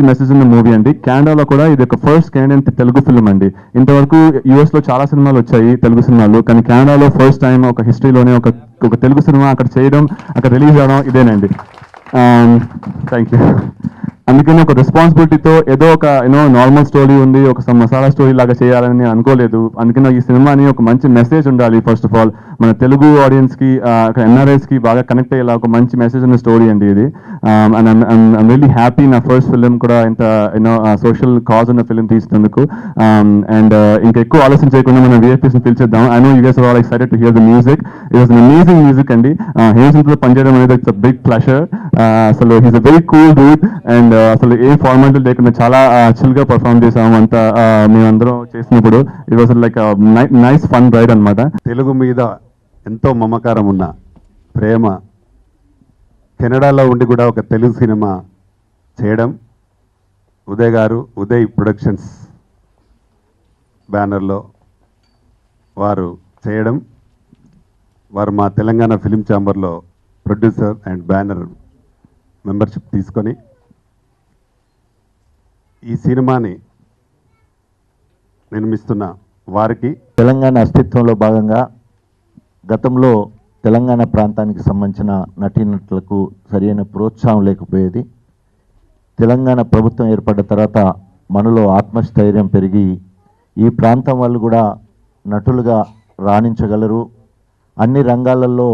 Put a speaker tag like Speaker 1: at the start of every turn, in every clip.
Speaker 1: మంచి మెసేజ్ ఉన్న మూవీ అండి. కెనడాలో కూడా ఇది ఒక ఫస్ట్ కెనడియన్ తెలుగు ఫిల్మ్ అండి. ఇంతవరకు యూఎస్ లో చాలా సినిమాలు వచ్చాయి తెలుగు సినిమాలు, కానీ కెనడాలో ఫస్ట్ టైం ఒక హిస్టరీలోనే ఒక తెలుగు సినిమా అక్కడ చేయడం, అక్కడ రిలీజ్ అవడం ఇదేనండి. Thank you. అందుకని ఒక రెస్పాన్సిబిలిటీతో ఏదో ఒక నార్మల్ స్టోరీ ఉంది, ఒక మసాలా స్టోరీ లాగా చేయాలని నేను అనుకోలేదు. అందుకని ఈ సినిమాని ఒక మంచి మెసేజ్ ఉండాలి. ఫస్ట్ ఆఫ్ ఆల్ మన తెలుగు ఆడియన్స్ కి, అక్కడ ఎన్ఆర్ఐస్ కి బాగా కనెక్ట్ అయ్యేలా ఒక మంచి మెసేజ్ ఉన్న స్టోరీ అండి ఇది. అండ్ ఐమ్ రియల్లీ హ్యాపీ నా ఫస్ట్ ఫిలిం కూడా ఇంత సోషల్ కాజ్ ఉన్న ఫిలిం తీసినందుకు. అండ్ ఇంకా ఎక్కువ ఆలోచన చేయకుండా మనం విఎఫ్ఎస్ ని పిలిచేద్దాం. I know you guys are all excited to hear the music. It was an amazing music అండి. హేమసింగ్తో పనిచేయడం అనేది ఇట్స్ అ బిగ్ ప్లెజర్. అసలు he's a very cool dude and అసలు ఏ ఫార్మాలిటీ లేకుండా చాలా చిల్ గా పర్ఫామ్ చేసాము అంతా మేమందరం చేసినప్పుడు. It was like nice fun ride అనమాట.
Speaker 2: తెలుగు మీద ఎంతో మమకారం ఉన్న ప్రేమ, కెనడాలో ఉండి కూడా ఒక తెలుగు సినిమా చేయడం, ఉదయ్ గారు ఉదయ్ ప్రొడక్షన్స్ బ్యానర్లో వారు చేయడం, వారు మా తెలంగాణ ఫిలిం ఛాంబర్లో ప్రొడ్యూసర్ అండ్ బ్యానర్ మెంబర్షిప్ తీసుకొని ఈ సినిమాని నిర్మిస్తున్న వారికి,
Speaker 3: తెలంగాణ అస్తిత్వంలో భాగంగా గతంలో తెలంగాణ ప్రాంతానికి సంబంధించిన నటీనటులకు సరైన ప్రోత్సాహం లేకపోయేది. తెలంగాణ ప్రభుత్వం ఏర్పడ్డ తర్వాత మనలో ఆత్మస్థైర్యం పెరిగి ఈ ప్రాంతం వాళ్ళు కూడా నటులుగా రాణించగలరు, అన్ని రంగాలలో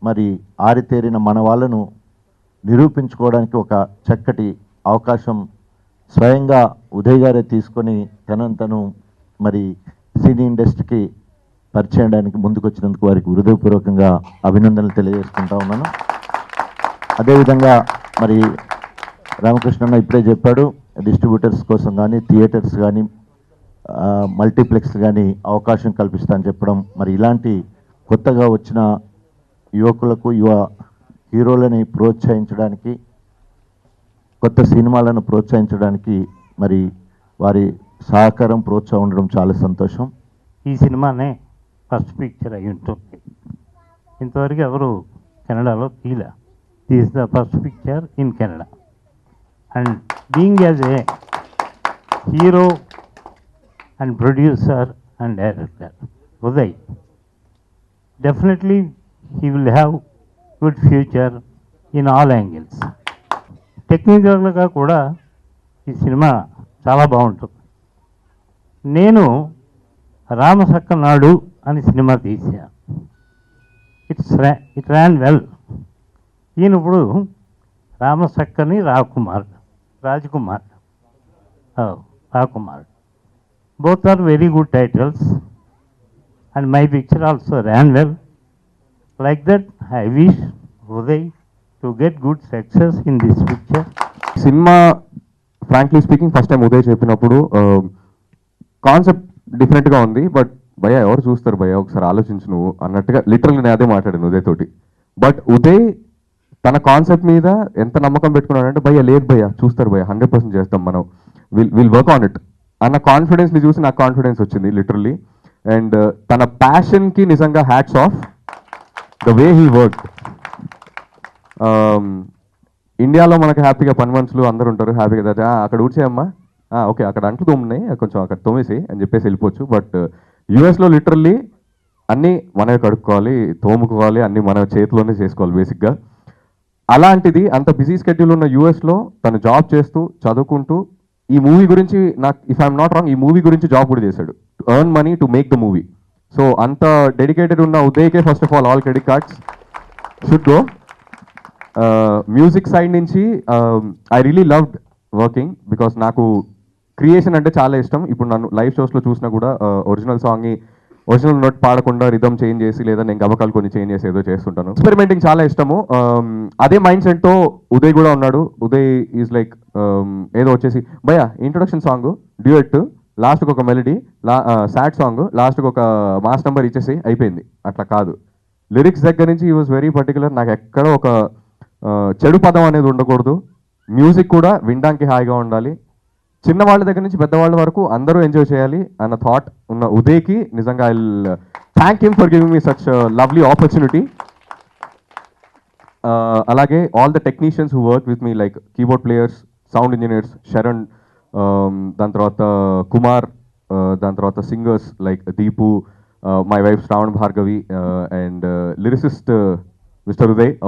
Speaker 3: మరి ఆరితేరిన మన వాళ్ళను నిరూపించుకోవడానికి ఒక చక్కటి అవకాశం స్వయంగా ఉదయ్ గారే తీసుకొని తను మరి సినీ ఇండస్ట్రీకి పరిచయం చేయడానికి ముందుకు వచ్చినందుకు వారికి హృదయపూర్వకంగా అభినందనలు తెలియజేసుకుంటా ఉన్నాను. అదేవిధంగా మరి రామకృష్ణన్న ఇప్పుడే చెప్పాడు, డిస్ట్రిబ్యూటర్స్ కోసం కానీ, థియేటర్స్ కానీ, మల్టీప్లెక్స్ కానీ అవకాశం కల్పిస్తా అని చెప్పడం, మరి ఇలాంటి కొత్తగా వచ్చిన యువకులకు, యువ హీరోలని ప్రోత్సహించడానికి, కొత్త సినిమాలను ప్రోత్సహించడానికి మరి వారి సహకారం, ప్రోత్సాహం ఉండడం చాలా సంతోషం.
Speaker 4: ఈ సినిమానే ఫస్ట్ పిక్చర్ అయి ఉంటుంది. ఇంతవరకు ఎవరు కెనడాలో తీలా. This the first picture in Canada. And being as a hero and producer and director Uday, definitely he will have good future in all angles. టెక్నికల్గా కూడా ఈ సినిమా చాలా బాగుంటుంది. నేను రామసక్క నాడు అని సినిమా తీసా. It ran well. ఈయన ఇప్పుడు Ramasakkani Rajkumar both are very good titles and my picture also ran well. Like that, I wish Uday to get good success in this picture.
Speaker 1: Cinema frankly speaking first time Uday చెప్పినప్పుడు concept డిఫరెంట్గా ఉంది. But భయ్యా ఎవరు చూస్తారు భయ్యా, ఒకసారి ఆలోచించు నువ్వు అన్నట్టుగా లిటరల్గా నేను అదే మాట్లాడాను ఉదయ్ తోటి. బట్ ఉదయ్ తన కాన్సెప్ట్ మీద ఎంత నమ్మకం పెట్టుకున్నాడంటే, భయ్యా లేదు భయ్యా చూస్తారు భయ్యా, 100% చేస్తాం మనం, విల్ వర్క్ ఆన్ ఇట్ అన్న కాన్ఫిడెన్స్ని చూసి నాకు కాన్ఫిడెన్స్ వచ్చింది లిటరల్లీ. అండ్ తన ప్యాషన్కి నిజంగా hats off. The way he work. ఇండియాలో మనకు హ్యాపీగా పని మనుషులు అందరూ ఉంటారు, హ్యాపీగా అక్కడ ఊడ్చేయమ్మా, ఓకే అక్కడ అంట్లు తోమున్నాయి కొంచెం అక్కడ తోమేసి అని చెప్పేసి వెళ్ళిపోవచ్చు. బట్ యూఎస్లో లిటరల్లీ అన్నీ మనమే కడుక్కోవాలి, తోముకోవాలి, అన్నీ మన చేతిలోనే చేసుకోవాలి బేసిక్గా. అలాంటిది అంత బిజీ స్కెడ్యూల్ ఉన్న యూఎస్లో తను జాబ్ చేస్తూ చదువుకుంటూ ఈ మూవీ గురించి, నాకు ఇఫ్ ఐఎమ్ నాట్ రాంగ్ ఈ మూవీ గురించి జాబ్ కూడా చేశాడు, to earn money to make the movie. So అంత డెడికేటెడ్ ఉన్న ఉదయ్కే first of all credit cards should go. Music side నుంచి I really loved working because నాకు క్రియేషన్ అంటే చాలా ఇష్టం. ఇప్పుడు నన్ను లైవ్ షోస్లో చూసినా కూడా ఒరిజినల్ సాంగ్ని ఒరిజినల్ నోట్ పాడకుండా రిథమ్ చేంజ్ చేసి లేదా నేను గమకాలు కొన్ని చేంజ్ చేసి ఏదో చేస్తుంటాను. ఎక్స్పెరిమెంటింగ్ చాలా ఇష్టము. అదే మైండ్ సెట్తో ఉదయ్ కూడా ఉన్నాడు. ఉదయ్ ఈజ్ లైక్ ఏదో వచ్చేసి భయ్యా ఇంట్రొడక్షన్ సాంగ్ డ్యూయట్, లాస్ట్కి ఒక మెలడీ, సాడ్ సాంగ్, లాస్ట్కి ఒక మాస్ నెంబర్ ఇచ్చేసి అయిపోయింది. అట్లా కాదు, లిరిక్స్ దగ్గర నుంచి ఈ వాజ్ వెరీ పర్టికులర్. నాకు ఎక్కడ ఒక చెడు పదం అనేది ఉండకూడదు, మ్యూజిక్ కూడా వినడానికి హాయిగా ఉండాలి, చిన్నవాళ్ళ దగ్గర నుంచి పెద్దవాళ్ళ వరకు అందరూ ఎంజాయ్ చేయాలి అన్న థాట్ ఉన్న ఉదయ్కి నిజంగా I thank him for giving me such lovely opportunity. అలాగే all the technicians who work with me like keyboard players, sound engineers Sharan, దాని తర్వాత కుమార్, దాని తర్వాత singers like Deepu, my wife Shravan Bhargavi, and lyricist mister Uday.